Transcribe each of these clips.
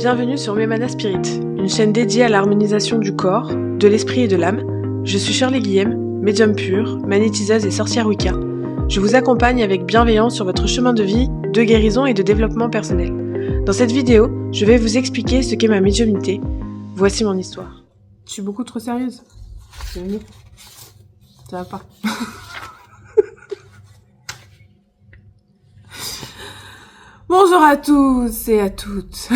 Bienvenue sur Memana Spirit, une chaîne dédiée à l'harmonisation du corps, de l'esprit et de l'âme. Je suis Shirley Guillem, médium pure, magnétiseuse et sorcière Wicca. Je vous accompagne avec bienveillance sur votre chemin de vie, de guérison et de développement personnel. Dans cette vidéo, je vais vous expliquer ce qu'est ma médiumnité. Voici mon histoire. Je suis beaucoup trop sérieuse. C'est mieux. Ça va pas. Bonjour à tous et à toutes.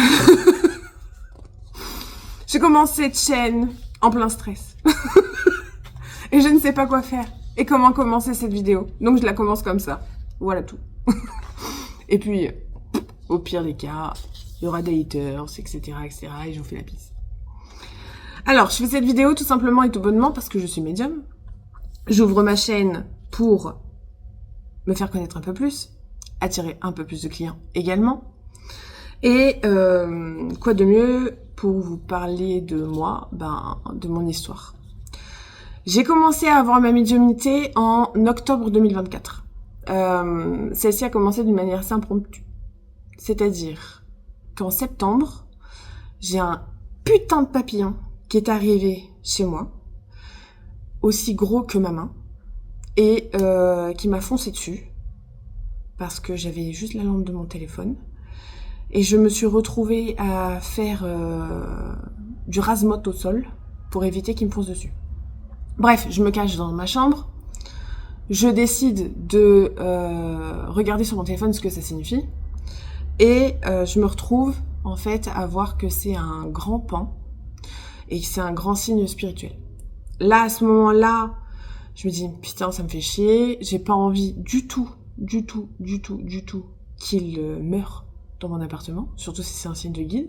J'ai commencé cette chaîne en plein stress. Et je ne sais pas quoi faire. Et comment commencer cette vidéo. Donc je la commence comme ça. Voilà tout. Et puis, au pire des cas, il y aura des haters, etc., etc. Et je vous fais la pisse. Alors, je fais cette vidéo tout simplement et tout bonnement parce que je suis médium. J'ouvre ma chaîne pour me faire connaître un peu plus, attirer un peu plus de clients également. Et quoi de mieux pour vous parler de moi, de mon histoire. J'ai commencé à avoir ma médiumnité en octobre 2024. Celle-ci a commencé d'une manière assez impromptue. C'est-à-dire qu'en septembre, j'ai un putain de papillon qui est arrivé chez moi, aussi gros que ma main, et qui m'a foncé dessus, parce que j'avais juste la lampe de mon téléphone, et je me suis retrouvée à faire du rase-motte au sol, pour éviter qu'il me fonce dessus. Bref, je me cache dans ma chambre, je décide de regarder sur mon téléphone ce que ça signifie, et je me retrouve en fait à voir que c'est un grand pan, et que c'est un grand signe spirituel. Là, à ce moment-là, je me dis, putain, ça me fait chier, j'ai pas envie du tout qu'il meure dans mon appartement, surtout si c'est un signe de guide.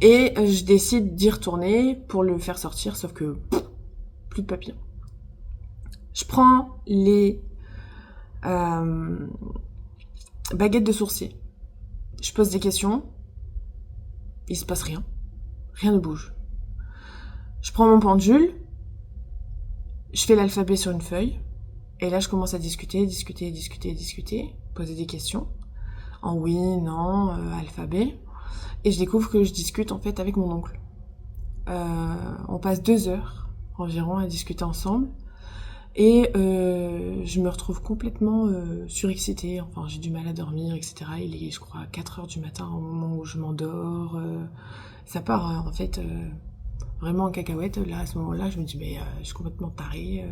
Et je décide d'y retourner pour le faire sortir, sauf que plus de papillons. Je prends les baguettes de sourcier. Je pose des questions, il se passe rien, rien ne bouge. Je prends mon pendule, je fais l'alphabet sur une feuille, et là je commence à discuter, poser des questions, en oui, non, alphabet, et je découvre que je discute en fait avec mon oncle. On passe 2 heures environ à discuter ensemble, et je me retrouve complètement surexcitée, enfin j'ai du mal à dormir, etc. Il est, je crois, 4 heures du matin au moment où je m'endors, ça part en fait... vraiment en cacahuète. Là, à ce moment-là, je me dis, mais je suis complètement tarée,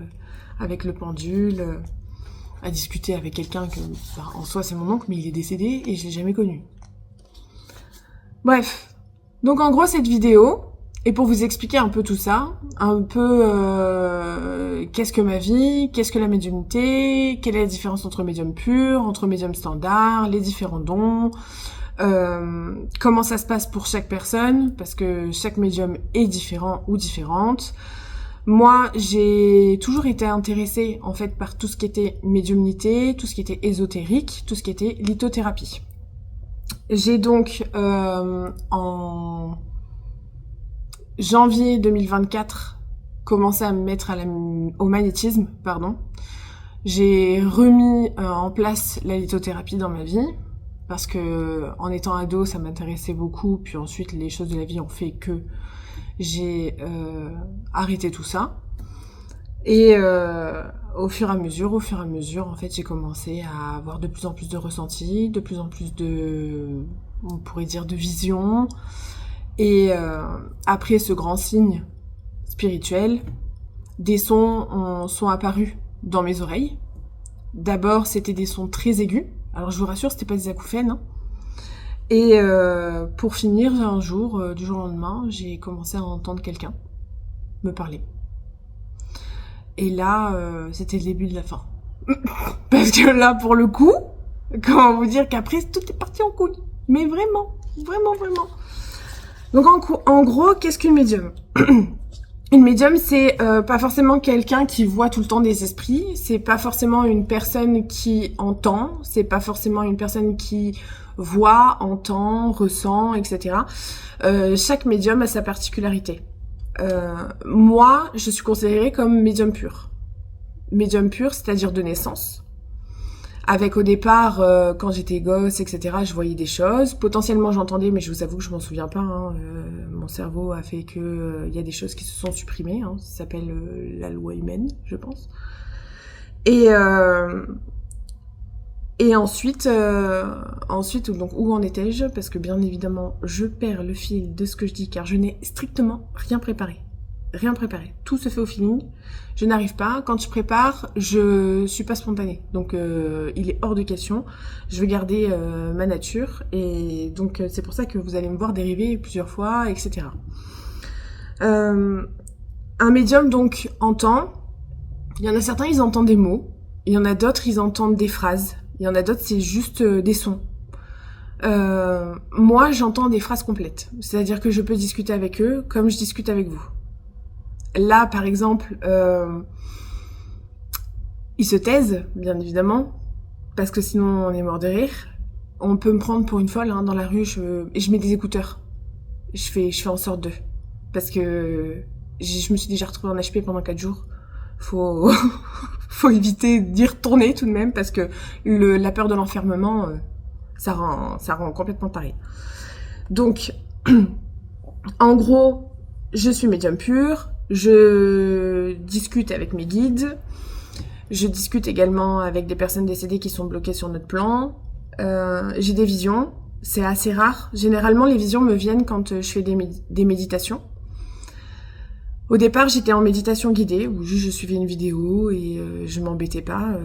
avec le pendule, à discuter avec quelqu'un que, en soi, c'est mon oncle, mais il est décédé et je l'ai jamais connu. Bref. Donc, en gros, cette vidéo, et pour vous expliquer un peu tout ça, un peu, qu'est-ce que ma vie, qu'est-ce que la médiumnité, quelle est la différence entre médium pur, entre médium standard, les différents dons, comment ça se passe pour chaque personne, parce que chaque médium est différent ou différente. Moi, j'ai toujours été intéressée en fait par tout ce qui était médiumnité, tout ce qui était ésotérique, tout ce qui était lithothérapie. J'ai donc en janvier 2024 commencé à me mettre au magnétisme, J'ai remis en place la lithothérapie dans ma vie. Parce que en étant ado, ça m'intéressait beaucoup, puis ensuite les choses de la vie ont fait que j'ai arrêté tout ça. Et au fur et à mesure, en fait, j'ai commencé à avoir de plus en plus de ressentis, de plus en plus de, on pourrait dire, de visions. Et après ce grand signe spirituel, des sons sont apparus dans mes oreilles. D'abord, c'était des sons très aigus. Alors je vous rassure, c'était pas des acouphènes. Et pour finir, un jour, du jour au lendemain, j'ai commencé à entendre quelqu'un me parler. Et là, c'était le début de la fin. Parce que là, pour le coup, comment vous dire qu'après, tout est parti en couille. Mais vraiment. Donc en gros, qu'est-ce qu'une médium ? Une médium, c'est pas forcément quelqu'un qui voit tout le temps des esprits, c'est pas forcément une personne qui entend, c'est pas forcément une personne qui voit, entend, ressent, etc. Chaque médium a sa particularité. Moi, je suis considérée comme médium pur. Médium pur, c'est-à-dire de naissance. Avec au départ, quand j'étais gosse, etc., je voyais des choses. Potentiellement, j'entendais, mais je vous avoue que je m'en souviens pas. Hein. Mon cerveau a fait que y a des choses qui se sont supprimées. Hein. Ça s'appelle la loi humaine, je pense. Et ensuite, donc où en étais-je? Parce que bien évidemment, je perds le fil de ce que je dis, car je n'ai strictement rien préparé. Rien préparé. Tout se fait au feeling. Je n'arrive pas. Quand je prépare, je suis pas spontanée. Donc, il est hors de question. Je veux garder ma nature. Et donc, c'est pour ça que vous allez me voir dériver plusieurs fois, etc. Un médium, donc, entend. Il y en a certains, ils entendent des mots. Il y en a d'autres, ils entendent des phrases. Il y en a d'autres, c'est juste des sons. Moi, j'entends des phrases complètes. C'est-à-dire que je peux discuter avec eux comme je discute avec vous. Là, par exemple, ils se taisent, bien évidemment, parce que sinon on est mort de rire. On peut me prendre pour une folle hein, dans la rue, et je mets des écouteurs. Je fais en sorte d'eux. Parce que je me suis déjà retrouvée en HP pendant 4 jours. Faut éviter d'y retourner tout de même, parce que la peur de l'enfermement, ça rend complètement taré. Donc, en gros, je suis médium pur. Je discute avec mes guides. Je discute également avec des personnes décédées qui sont bloquées sur notre plan. J'ai des visions. C'est assez rare. Généralement, les visions me viennent quand je fais des méditations. Au départ, j'étais en méditation guidée, où juste je suivais une vidéo et je m'embêtais pas.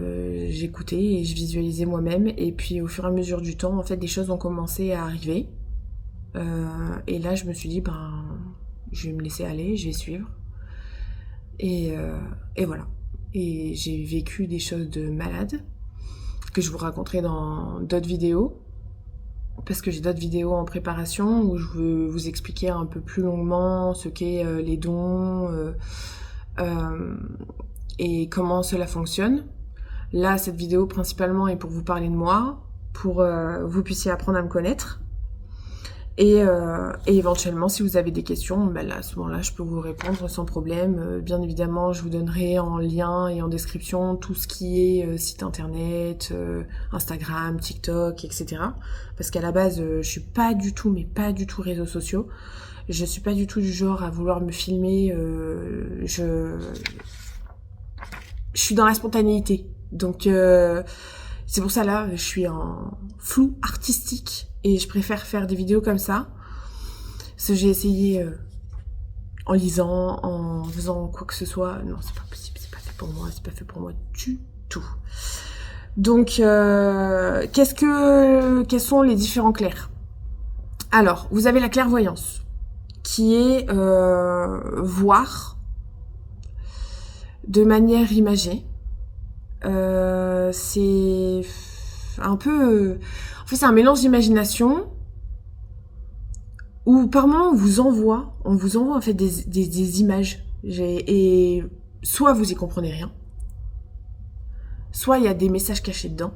J'écoutais et je visualisais moi-même. Et puis, au fur et à mesure du temps, en fait, des choses ont commencé à arriver. Et là, je me suis dit, je vais me laisser aller, je vais suivre. Et voilà. Et j'ai vécu des choses de malade que je vous raconterai dans d'autres vidéos, parce que j'ai d'autres vidéos en préparation où je veux vous expliquer un peu plus longuement ce qu'est les dons et comment cela fonctionne. Là, cette vidéo principalement est pour vous parler de moi, pour vous puissiez apprendre à me connaître. Et éventuellement, si vous avez des questions, là, à ce moment-là, je peux vous répondre sans problème. Bien évidemment, je vous donnerai en lien et en description tout ce qui est site internet, Instagram, TikTok, etc. Parce qu'à la base, je suis pas du tout, mais pas du tout réseaux sociaux. Je suis pas du tout du genre à vouloir me filmer. Je suis dans la spontanéité. Donc, c'est pour ça, là, je suis en flou artistique. Et je préfère faire des vidéos comme ça. Parce que j'ai essayé en lisant, en faisant quoi que ce soit. Non, c'est pas possible, c'est pas fait pour moi, c'est pas fait pour moi du tout. Donc, quels sont les différents clairs? Alors, vous avez la clairvoyance, qui est voir de manière imagée. C'est un peu... En fait, c'est un mélange d'imagination où par moment on vous envoie en fait des images. Et soit vous y comprenez rien, soit il y a des messages cachés dedans,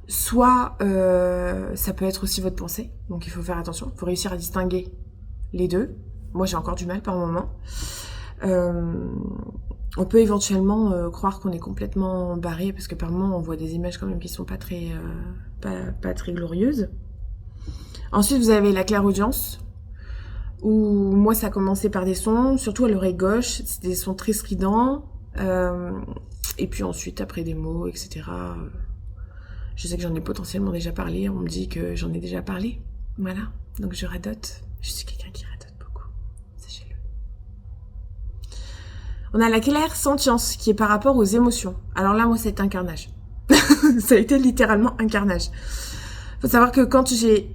soit ça peut être aussi votre pensée. Donc il faut faire attention, il faut réussir à distinguer les deux. Moi j'ai encore du mal par moment. On peut éventuellement croire qu'on est complètement barré parce que par moments on voit des images quand même qui sont pas très glorieuses. Ensuite vous avez la clairaudience où moi ça a commencé par des sons, surtout à l'oreille gauche, c'est des sons très stridents et puis ensuite après des mots, etc. Je sais que j'en ai potentiellement déjà parlé, on me dit que j'en ai déjà parlé, voilà, donc je radote, je suis quelqu'un qui radote beaucoup, sachez-le. On a la clairsentience qui est par rapport aux émotions. Alors là, moi, c'est un carnage. Ça a été littéralement un carnage. Faut savoir que quand j'ai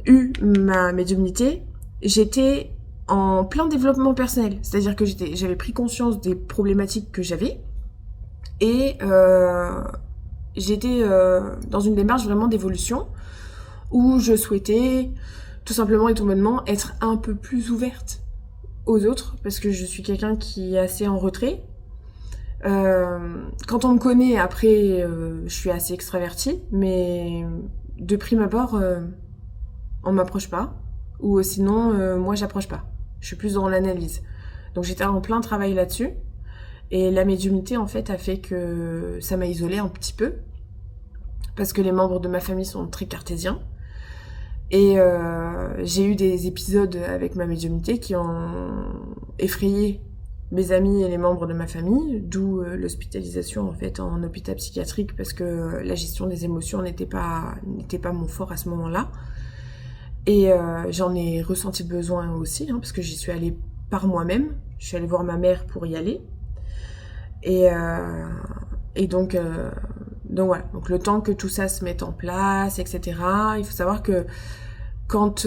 eu ma médiumnité, j'étais en plein développement personnel. C'est-à-dire que j'avais pris conscience des problématiques que j'avais et j'étais dans une démarche vraiment d'évolution où je souhaitais tout simplement et tout bonnement être un peu plus ouverte aux autres, parce que je suis quelqu'un qui est assez en retrait. Quand on me connaît, après, je suis assez extravertie, mais de prime abord, on m'approche pas, ou sinon, moi, j'approche pas. Je suis plus dans l'analyse. Donc, j'étais en plein travail là-dessus, et la médiumnité, en fait, a fait que ça m'a isolée un petit peu, parce que les membres de ma famille sont très cartésiens. Et j'ai eu des épisodes avec ma médiumnité qui ont effrayé mes amis et les membres de ma famille, d'où l'hospitalisation en fait en hôpital psychiatrique, parce que la gestion des émotions n'était pas mon fort à ce moment-là. Et j'en ai ressenti le besoin aussi, parce que j'y suis allée par moi-même. Je suis allée voir ma mère pour y aller. Et donc voilà. Donc le temps que tout ça se mette en place, etc. Il faut savoir que quand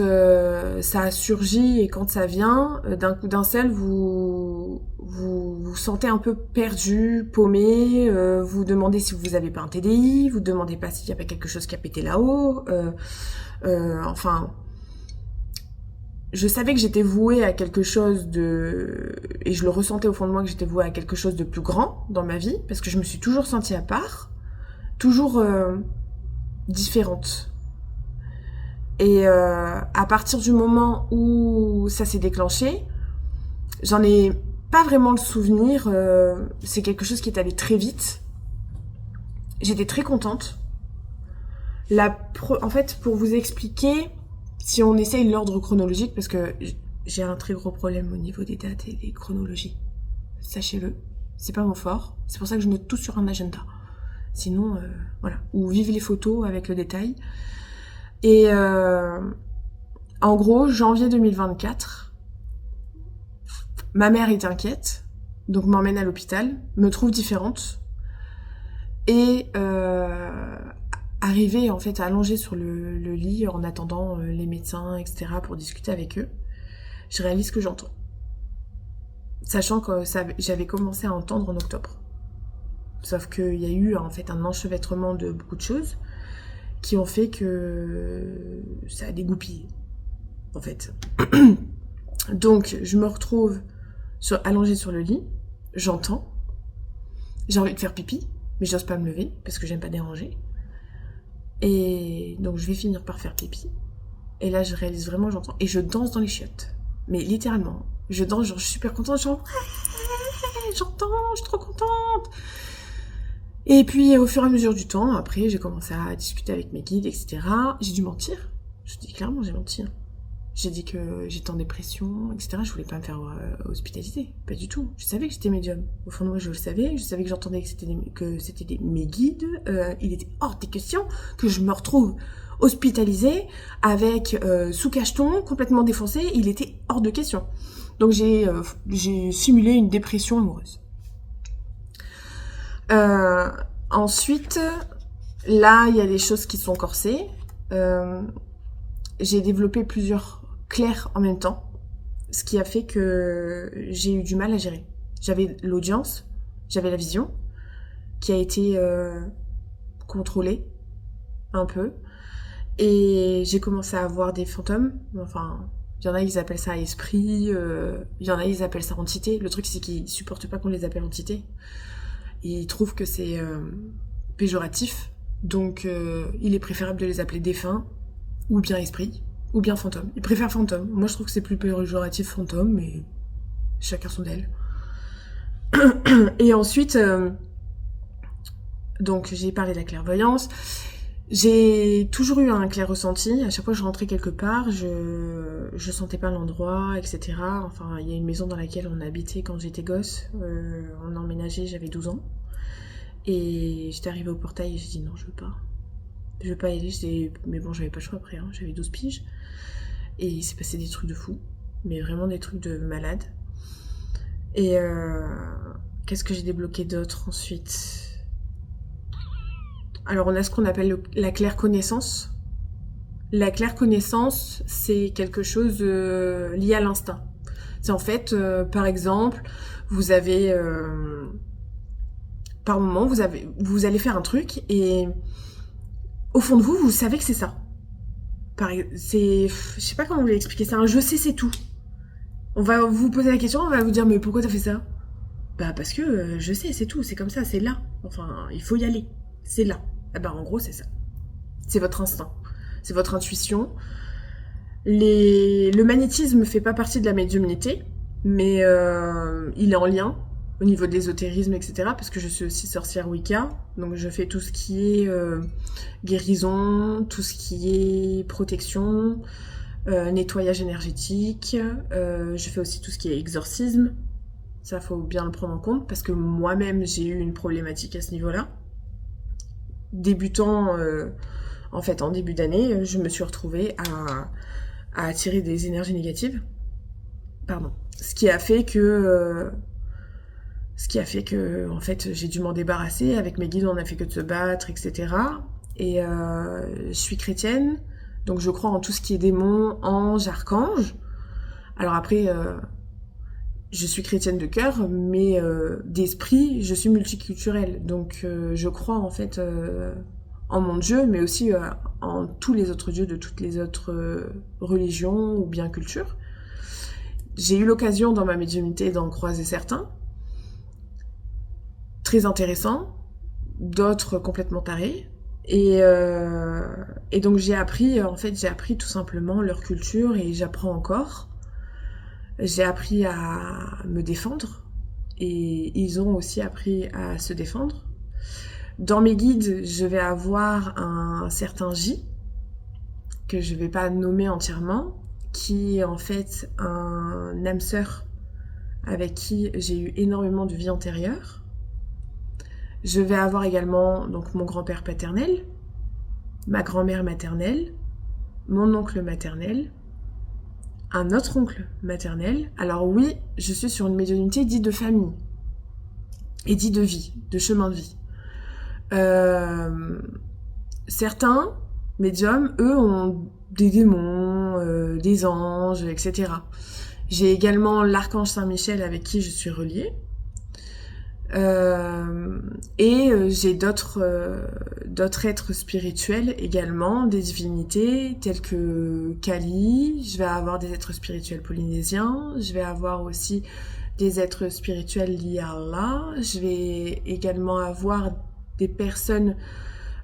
ça surgit et quand ça vient, d'un coup d'un seul, vous sentez un peu perdu, paumé, vous demandez si vous avez pas un TDI, vous demandez pas s'il y a pas quelque chose qui a pété là-haut, enfin... Je savais que j'étais vouée à quelque chose et je le ressentais au fond de moi que j'étais vouée à quelque chose de plus grand dans ma vie, parce que je me suis toujours sentie à part, toujours différente. Et à partir du moment où ça s'est déclenché, j'en ai pas vraiment le souvenir, c'est quelque chose qui est allé très vite. J'étais très contente. En fait, pour vous expliquer, si on essaye l'ordre chronologique, parce que j'ai un très gros problème au niveau des dates et des chronologies, sachez-le, c'est pas mon fort, c'est pour ça que je note tout sur un agenda. Sinon, voilà, ou vive les photos avec le détail. Et en gros, janvier 2024, ma mère est inquiète, donc m'emmène à l'hôpital, me trouve différente, et arrivée en fait allongée sur le lit en attendant les médecins, etc. pour discuter avec eux, je réalise que j'entends. Sachant que j'avais commencé à entendre en octobre. Sauf qu'il y a eu en fait un enchevêtrement de beaucoup de choses qui ont fait que ça a dégoupillé, en fait. Donc, je me retrouve allongée sur le lit, j'entends, j'ai envie de faire pipi, mais j'ose pas me lever parce que j'aime pas déranger. Et donc, je vais finir par faire pipi. Et là, je réalise vraiment, j'entends, et je danse dans les chiottes. Mais littéralement, je danse, genre, je suis super contente, genre, ouais, j'entends, je suis trop contente. Et puis, au fur et à mesure du temps, après, j'ai commencé à discuter avec mes guides, etc. J'ai dû mentir. Je dis clairement, j'ai menti. J'ai dit que j'étais en dépression, etc. Je voulais pas me faire hospitaliser. Pas du tout. Je savais que j'étais médium. Au fond de moi, je le savais. Je savais que j'entendais que c'était mes guides. Il était hors des questions que je me retrouve hospitalisée avec sous cacheton, complètement défoncé. Il était hors de question. Donc, j'ai simulé une dépression amoureuse. Ensuite, là, il y a des choses qui sont corsées. J'ai développé plusieurs clairs en même temps, ce qui a fait que j'ai eu du mal à gérer. J'avais l'audience, j'avais la vision, qui a été contrôlée un peu, et j'ai commencé à avoir des fantômes. Enfin, il y en a, ils appellent ça esprit, il y en a, ils appellent ça entité. Le truc, c'est qu'ils supportent pas qu'on les appelle entité. Ils trouvent que c'est péjoratif, donc il est préférable de les appeler défunts, ou bien esprit, ou bien fantôme. Ils préfèrent fantôme. Moi, je trouve que c'est plus péjoratif fantôme, mais chacun son d'elle. Et ensuite, donc j'ai parlé de la clairvoyance. J'ai toujours eu un clair ressenti. À chaque fois que je rentrais quelque part, je sentais pas l'endroit, etc. Enfin, il y a une maison dans laquelle on habitait quand j'étais gosse. On a emménagé, j'avais 12 ans. Et j'étais arrivée au portail et j'ai dit non, je veux pas. Je veux pas y aller. Mais bon, j'avais pas le choix après. J'avais 12 piges. Et il s'est passé des trucs de fou. Mais vraiment des trucs de malade. Et qu'est-ce que j'ai débloqué d'autre ensuite ? Alors, on a ce qu'on appelle la claire connaissance. La claire connaissance, c'est quelque chose lié à l'instinct. C'est en fait, par exemple, vous avez... par moment, vous allez faire un truc et au fond de vous, vous savez que c'est ça. Je sais pas comment vous l'expliquer, c'est un je sais, c'est tout. On va vous poser la question, on va vous dire mais pourquoi t'as fait ça ? Bah parce que je sais, c'est tout, c'est comme ça, c'est là. Enfin, il faut y aller, c'est là. Ah bah en gros, c'est ça. C'est votre instinct, c'est votre intuition. Le magnétisme fait pas partie de la médiumnité, mais il est en lien. au niveau de l'ésotérisme, etc. Parce que je suis aussi sorcière Wicca, donc je fais tout ce qui est guérison, tout ce qui est protection, nettoyage énergétique. Je fais aussi tout ce qui est exorcisme. Ça, faut bien le prendre en compte parce que moi-même, j'ai eu une problématique à ce niveau-là. Débutant, en fait, en début d'année, je me suis retrouvée à attirer des énergies négatives. Pardon. Ce qui a fait que, en fait, j'ai dû m'en débarrasser. Avec mes guides, on n'a fait que de se battre, etc. Et je suis chrétienne, donc je crois en tout ce qui est démons, anges, archanges. Alors après, je suis chrétienne de cœur, mais d'esprit, je suis multiculturelle. Donc je crois en fait en mon Dieu, mais aussi en tous les autres dieux de toutes les autres religions ou bien cultures. J'ai eu l'occasion dans ma médiumnité d'en croiser certains, très intéressants, d'autres complètement tarés. Et donc j'ai appris tout simplement leur culture et j'apprends encore. J'ai appris à me défendre et ils ont aussi appris à se défendre. Dans mes guides, je vais avoir un certain J, que je vais pas nommer entièrement, qui est en fait un âme sœur avec qui j'ai eu énormément de vie antérieure. Je vais avoir également donc mon grand-père paternel, ma grand-mère maternelle, mon oncle maternel, un autre oncle maternel. Alors oui, je suis sur une médiumnité dite de famille et dite de vie, de chemin de vie. Certains médiums, eux, ont des démons, des anges, etc. J'ai également l'archange Saint-Michel avec qui je suis reliée. J'ai d'autres êtres spirituels également, des divinités telles que Kali. Je vais avoir des êtres spirituels polynésiens. Je vais avoir aussi des êtres spirituels liés à Allah. Je vais également avoir des personnes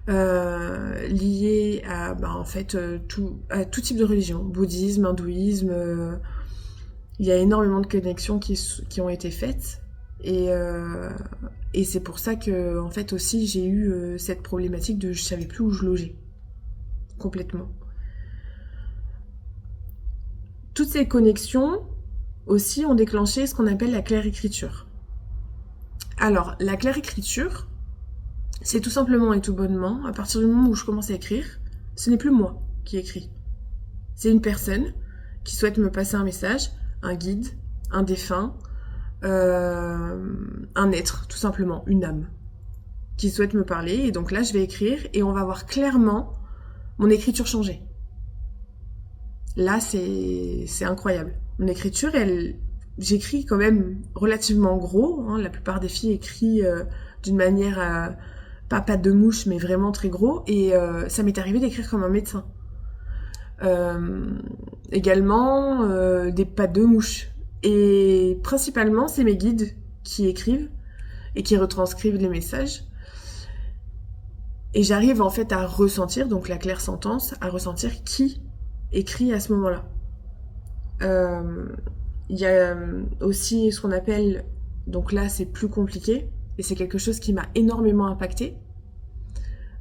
liées à tout type de religion, bouddhisme, hindouisme. Il y a énormément de connexions qui ont été faites. Et c'est pour ça que, en fait, aussi, j'ai eu cette problématique de je savais plus où je logeais. Complètement. Toutes ces connexions, aussi, ont déclenché ce qu'on appelle la claire-écriture. Alors, la claire-écriture, c'est tout simplement et tout bonnement, à partir du moment où je commence à écrire, ce n'est plus moi qui écris. C'est une personne qui souhaite me passer un message, un guide, un défunt, un être, tout simplement, une âme, qui souhaite me parler. Et donc là, je vais écrire et on va voir clairement mon écriture changer. Là, c'est incroyable. Mon écriture, j'écris quand même relativement gros. Hein. La plupart des filles écrivent d'une manière, pas patte de mouche, mais vraiment très gros. Et ça m'est arrivé d'écrire comme un médecin. Également, des pattes de mouche. Et principalement, c'est mes guides qui écrivent et qui retranscrivent les messages. Et j'arrive en fait à ressentir, donc la claire sentence, à ressentir qui écrit à ce moment-là. Il y a aussi ce qu'on appelle, donc là c'est plus compliqué, et c'est quelque chose qui m'a énormément impactée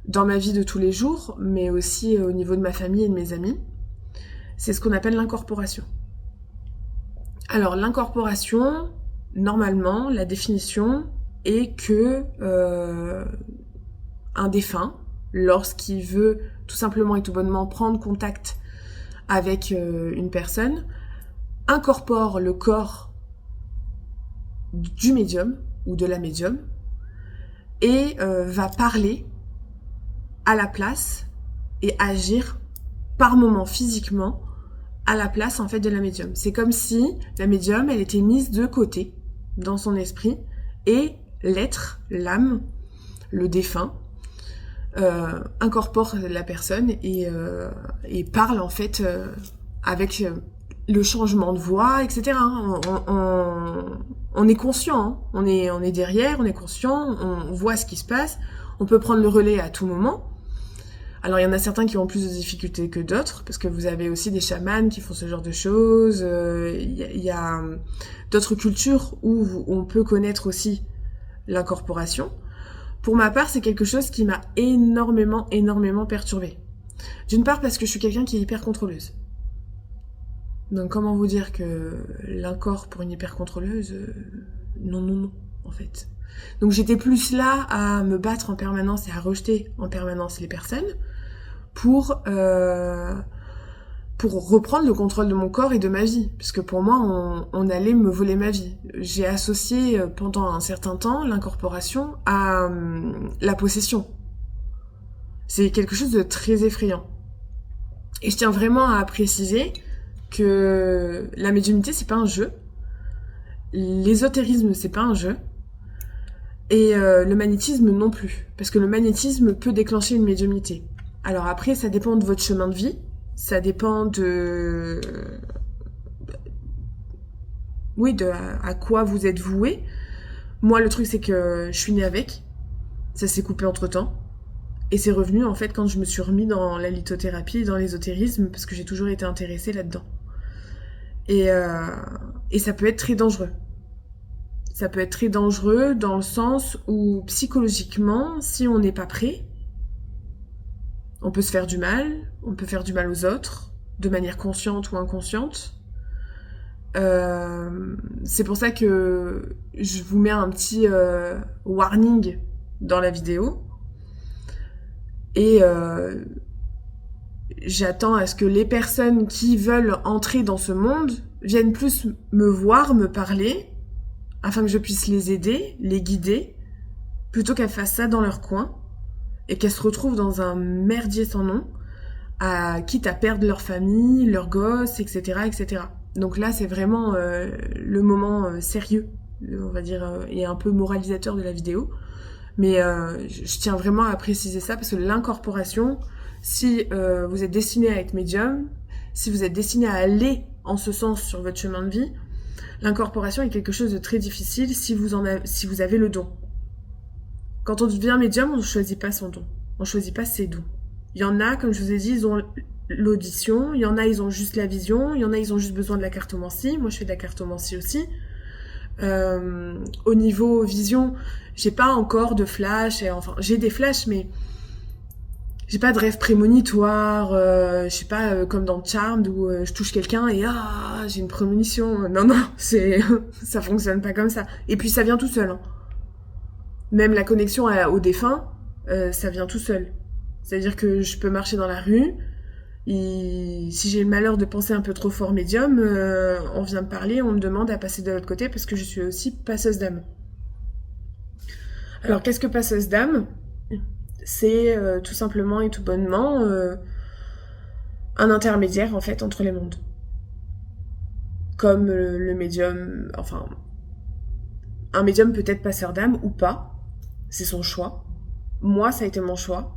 dans ma vie de tous les jours, mais aussi au niveau de ma famille et de mes amis. C'est ce qu'on appelle l'incorporation. Alors l'incorporation, normalement, la définition est que un défunt, lorsqu'il veut tout simplement et tout bonnement prendre contact avec une personne, incorpore le corps du médium ou de la médium et va parler à la place et agir par moment physiquement à la place en fait de la médium. C'est comme si la médium, elle était mise de côté dans son esprit et l'être, l'âme, le défunt, incorpore la personne et parle en fait avec le changement de voix, etc. On est conscient, hein. On est derrière, on est conscient, on voit ce qui se passe, on peut prendre le relais à tout moment. Alors il y en a certains qui ont plus de difficultés que d'autres, parce que vous avez aussi des chamans qui font ce genre de choses. Il y a d'autres cultures où on peut connaître aussi l'incorporation. Pour ma part, c'est quelque chose qui m'a énormément perturbée. D'une part parce que je suis quelqu'un qui est hyper contrôleuse. Donc comment vous dire que l'incorp pour une hyper contrôleuse, non, en fait. Donc j'étais plus là à me battre en permanence et à rejeter en permanence les personnes pour reprendre le contrôle de mon corps et de ma vie. Puisque pour moi, on allait me voler ma vie. J'ai associé pendant un certain temps l'incorporation à la possession. C'est quelque chose de très effrayant. Et je tiens vraiment à préciser que la médiumnité, c'est pas un jeu. L'ésotérisme, c'est pas un jeu. Et le magnétisme non plus. Parce que le magnétisme peut déclencher une médiumnité. Alors après, ça dépend de votre chemin de vie. Ça dépend de... Oui, à quoi vous êtes voué. Moi, le truc, c'est que je suis née avec. Ça s'est coupé entre-temps. Et c'est revenu, en fait, quand je me suis remis dans la lithothérapie, dans l'ésotérisme, parce que j'ai toujours été intéressée là-dedans. Et ça peut être très dangereux. Ça peut être très dangereux dans le sens où, psychologiquement, si on n'est pas prêt, on peut se faire du mal, on peut faire du mal aux autres, de manière consciente ou inconsciente. C'est pour ça que je vous mets un petit warning dans la vidéo. Et j'attends à ce que les personnes qui veulent entrer dans ce monde viennent plus me voir, me parler, afin que je puisse les aider, les guider, plutôt qu'elles fassent ça dans leur coin, et qu'elles se retrouvent dans un merdier sans nom, quitte à perdre leur famille, leurs gosses, etc., etc. Donc là, c'est vraiment le moment sérieux, on va dire, et un peu moralisateur de la vidéo. Mais je tiens vraiment à préciser ça, parce que l'incorporation, si vous êtes destiné à être médium, si vous êtes destiné à aller en ce sens sur votre chemin de vie, l'incorporation est quelque chose de très difficile si vous avez le don. Quand on devient médium, on ne choisit pas son don. On ne choisit pas ses dons. Il y en a, comme je vous ai dit, ils ont l'audition. Il y en a, ils ont juste la vision. Il y en a, ils ont juste besoin de la cartomancie. Moi, je fais de la cartomancie aussi. Au niveau vision, j'ai pas encore de flash. Enfin, j'ai des flashs, mais j'ai pas de rêve prémonitoire. Je sais pas, comme dans Charmed où je touche quelqu'un et j'ai une prémonition. Non, ça fonctionne pas comme ça. Et puis ça vient tout seul. Hein. Même la connexion au défunt, ça vient tout seul. C'est-à-dire que je peux marcher dans la rue, et si j'ai le malheur de penser un peu trop fort médium, on vient me parler, on me demande à passer de l'autre côté parce que je suis aussi passeuse d'âme. Alors qu'est-ce que passeuse d'âme ? C'est tout simplement et tout bonnement un intermédiaire en fait entre les mondes. Comme le médium, enfin, un médium peut être passeur d'âme ou pas. C'est son choix. Moi, ça a été mon choix.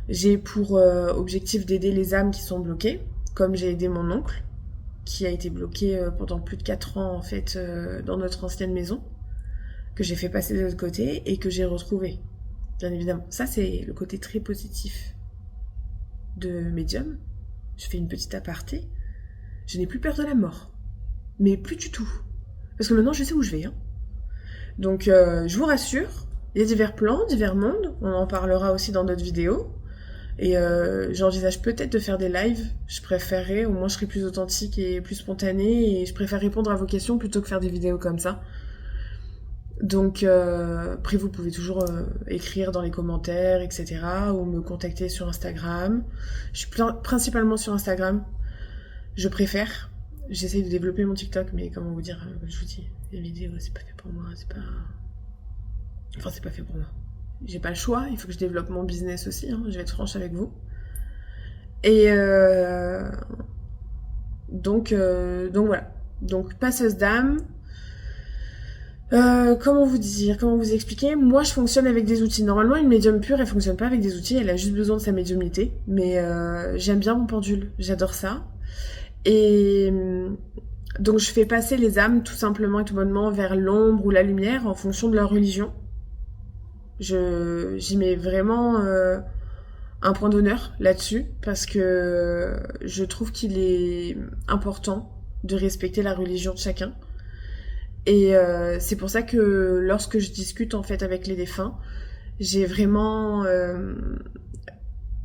J'ai pour objectif d'aider les âmes qui sont bloquées, comme j'ai aidé mon oncle, qui a été bloqué pendant plus de 4 ans, en fait, dans notre ancienne maison, que j'ai fait passer de l'autre côté et que j'ai retrouvé, bien évidemment. Ça, c'est le côté très positif de médium. Je fais une petite aparté. Je n'ai plus peur de la mort. Mais plus du tout. Parce que maintenant, je sais où je vais. Hein. Donc, je vous rassure, il y a divers plans, divers mondes. On en parlera aussi dans d'autres vidéos. Et j'envisage peut-être de faire des lives. Je préférerais, au moins je serai plus authentique et plus spontanée. Et je préfère répondre à vos questions plutôt que faire des vidéos comme ça. Donc, après, vous pouvez toujours écrire dans les commentaires, etc. Ou me contacter sur Instagram. Je suis principalement sur Instagram. Je préfère. J'essaye de développer mon TikTok, mais comment vous dire, je vous dis, les vidéos, c'est pas fait pour moi, c'est pas fait pour moi. J'ai pas le choix, il faut que je développe mon business aussi, hein, je vais être franche avec vous. Et donc voilà. Donc passeuse d'âme. Comment vous expliquer ? Moi, je fonctionne avec des outils. Normalement, une médium pure, elle fonctionne pas avec des outils, elle a juste besoin de sa médiumnité. Mais j'aime bien mon pendule, j'adore ça. Et donc, je fais passer les âmes tout simplement et tout bonnement vers l'ombre ou la lumière en fonction de leur religion. J'y mets vraiment un point d'honneur là-dessus parce que je trouve qu'il est important de respecter la religion de chacun. Et c'est pour ça que lorsque je discute en fait avec les défunts, j'ai vraiment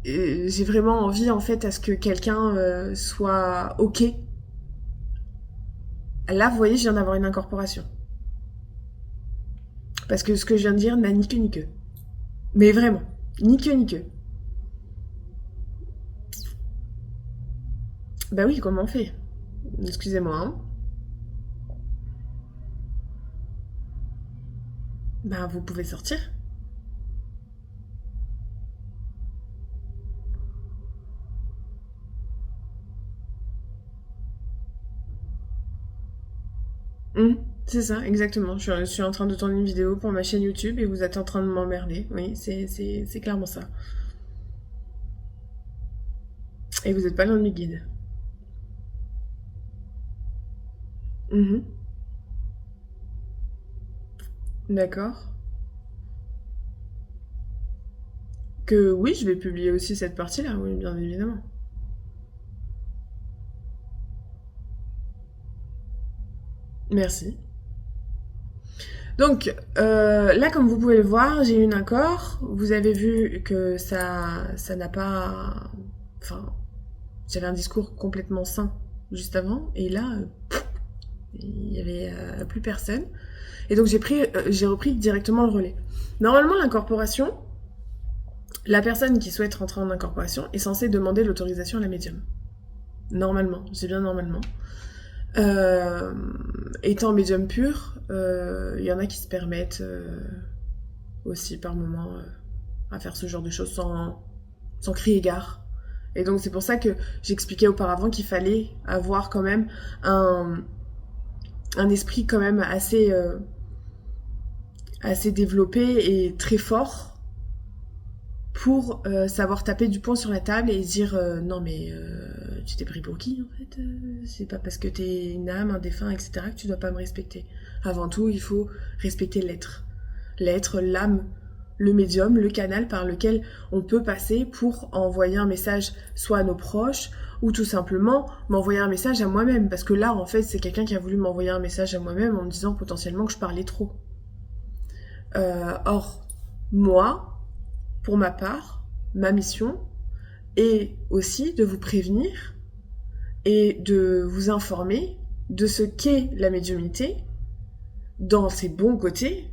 envie en fait à ce que quelqu'un soit ok. Là, vous voyez, je viens d'avoir une incorporation. Parce que ce que je viens de dire n'a ni queue ni queue. Mais vraiment, ni queue ni queue. Bah oui, comment on fait? Excusez-moi, hein. Bah vous pouvez sortir. C'est ça, exactement. Je suis en train de tourner une vidéo pour ma chaîne YouTube et vous êtes en train de m'emmerder. Oui, c'est clairement ça. Et vous n'êtes pas loin de mes guides. Mhm. D'accord. Que oui, je vais publier aussi cette partie-là, oui, bien évidemment. Merci. Donc, là, comme vous pouvez le voir, j'ai eu un accord. Vous avez vu que ça n'a pas... Enfin, j'avais un discours complètement sain juste avant. Et là, il y avait plus personne. Et donc, j'ai repris directement le relais. Normalement, l'incorporation, la personne qui souhaite rentrer en incorporation est censée demander l'autorisation à la médium. Normalement, j'ai bien normalement. Étant médium pur, il y en a qui se permettent aussi par moment à faire ce genre de choses sans crier gare. Et donc c'est pour ça que j'expliquais auparavant qu'il fallait avoir quand même un esprit quand même assez développé et très fort pour savoir taper du poing sur la table et dire non mais tu t'es pris pour qui en fait c'est pas parce que t'es une âme, un défunt, etc. que tu dois pas me respecter. Avant tout, il faut respecter l'être. L'être, l'âme, le médium, le canal par lequel on peut passer pour envoyer un message soit à nos proches ou tout simplement m'envoyer un message à moi-même. Parce que là, en fait, c'est quelqu'un qui a voulu m'envoyer un message à moi-même en me disant potentiellement que je parlais trop. Or, moi, pour ma part, ma mission est aussi de vous prévenir et de vous informer de ce qu'est la médiumnité dans ses bons côtés,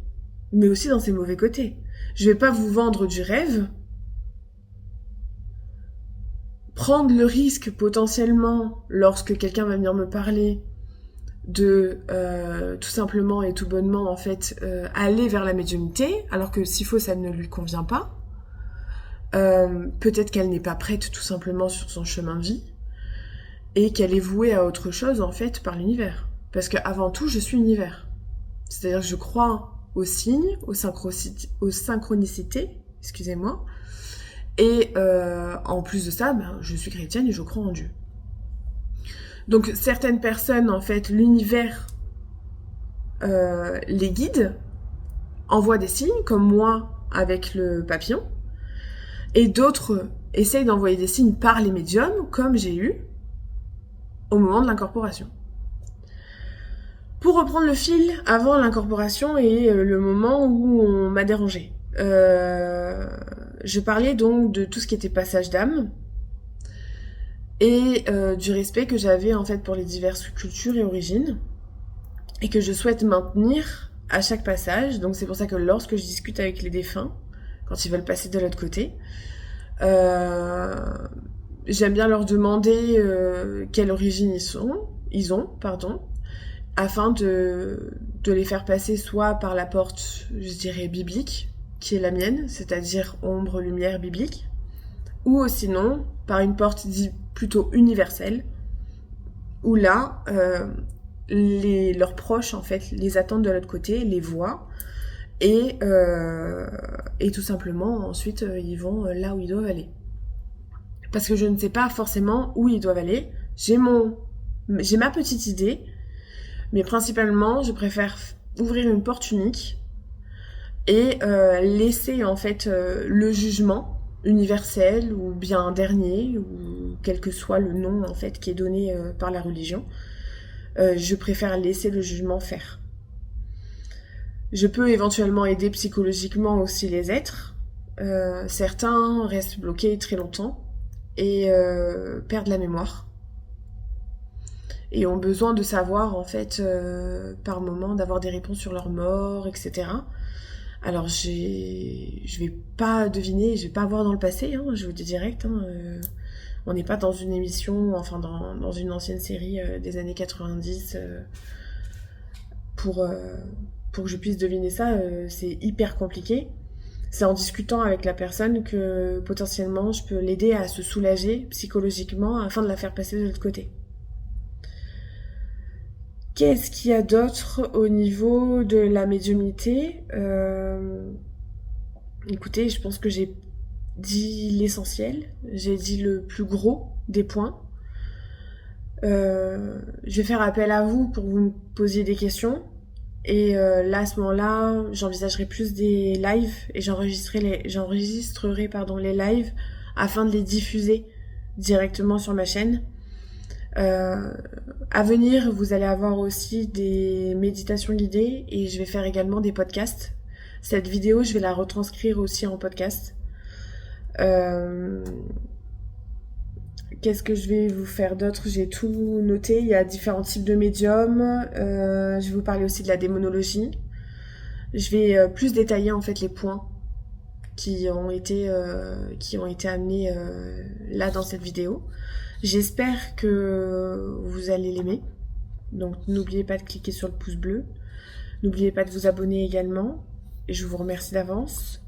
mais aussi dans ses mauvais côtés. Je vais pas vous vendre du rêve, prendre le risque potentiellement, lorsque quelqu'un va venir me parler, de tout simplement et tout bonnement en fait aller vers la médiumnité, alors que s'il faut ça ne lui convient pas. Peut-être qu'elle n'est pas prête tout simplement sur son chemin de vie et qu'elle est vouée à autre chose en fait par l'univers. Parce qu'avant tout, je suis univers. C'est-à-dire que je crois aux signes, aux synchronicités, excusez-moi. Et en plus de ça, je suis chrétienne et je crois en Dieu. Donc certaines personnes, en fait, l'univers les guide, envoie des signes, comme moi avec le papillon, et d'autres essayent d'envoyer des signes par les médiums, comme j'ai eu au moment de l'incorporation. Pour reprendre le fil avant l'incorporation et le moment où on m'a dérangée. Je parlais donc de tout ce qui était passage d'âme et du respect que j'avais en fait pour les diverses cultures et origines et que je souhaite maintenir à chaque passage. Donc c'est pour ça que lorsque je discute avec les défunts, quand ils veulent passer de l'autre côté, j'aime bien leur demander quelle origine ils ont, afin de les faire passer soit par la porte, je dirais, biblique, qui est la mienne, c'est-à-dire ombre, lumière biblique, ou sinon par une porte dite plutôt universelle, où là, leurs proches, en fait, les attendent de l'autre côté, les voient, et tout simplement, ensuite, ils vont là où ils doivent aller. Parce que je ne sais pas forcément où ils doivent aller. J'ai ma petite idée, mais principalement, je préfère ouvrir une porte unique et laisser en fait le jugement universel ou bien dernier, ou quel que soit le nom en fait qui est donné par la religion. Je préfère laisser le jugement faire. Je peux éventuellement aider psychologiquement aussi les êtres. Certains restent bloqués très longtemps et perdent la mémoire. Et ont besoin de savoir, en fait, par moment, d'avoir des réponses sur leur mort, etc. Alors, je vais pas deviner, je vais pas voir dans le passé, hein, je vous dis direct. Hein, on n'est pas dans une émission, enfin dans une ancienne série des années 90 pour que je puisse deviner ça, c'est hyper compliqué. C'est en discutant avec la personne que potentiellement je peux l'aider à se soulager psychologiquement afin de la faire passer de l'autre côté. Qu'est-ce qu'il y a d'autre au niveau de la médiumnité ? Écoutez, je pense que j'ai dit l'essentiel, j'ai dit le plus gros des points. Je vais faire appel à vous pour que vous me posiez des questions. Et là, à ce moment-là, j'envisagerai plus des lives et j'enregistrerai les lives afin de les diffuser directement sur ma chaîne. À venir, vous allez avoir aussi des méditations guidées et je vais faire également des podcasts. Cette vidéo, je vais la retranscrire aussi en podcast. Qu'est-ce que je vais vous faire d'autre ? J'ai tout noté. Il y a différents types de médiums. Je vais vous parler aussi de la démonologie. Je vais plus détailler en fait les points qui ont été amenés là dans cette vidéo. J'espère que vous allez l'aimer. Donc n'oubliez pas de cliquer sur le pouce bleu. N'oubliez pas de vous abonner également. Et je vous remercie d'avance.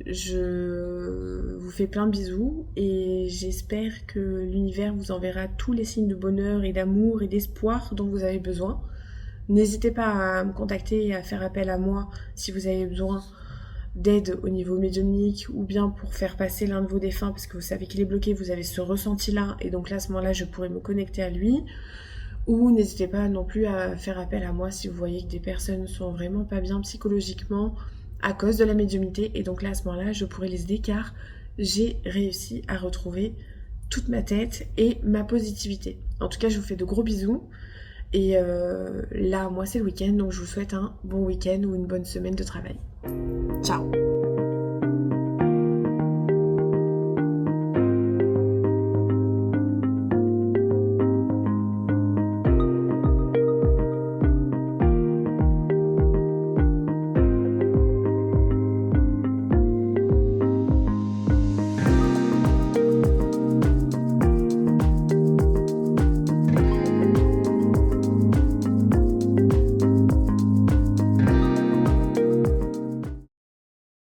Je vous fais plein de bisous et j'espère que l'univers vous enverra tous les signes de bonheur et d'amour et d'espoir dont vous avez besoin. N'hésitez pas à me contacter et à faire appel à moi si vous avez besoin d'aide au niveau médiumnique ou bien pour faire passer l'un de vos défunts parce que vous savez qu'il est bloqué, vous avez ce ressenti-là et donc là à ce moment-là je pourrais me connecter à lui. Ou n'hésitez pas non plus à faire appel à moi si vous voyez que des personnes sont vraiment pas bien psychologiquement à cause de la médiumnité et donc là à ce moment-là je pourrais les aider car j'ai réussi à retrouver toute ma tête et ma positivité. En tout cas je vous fais de gros bisous et là moi c'est le week-end donc je vous souhaite un bon week-end ou une bonne semaine de travail. Ciao.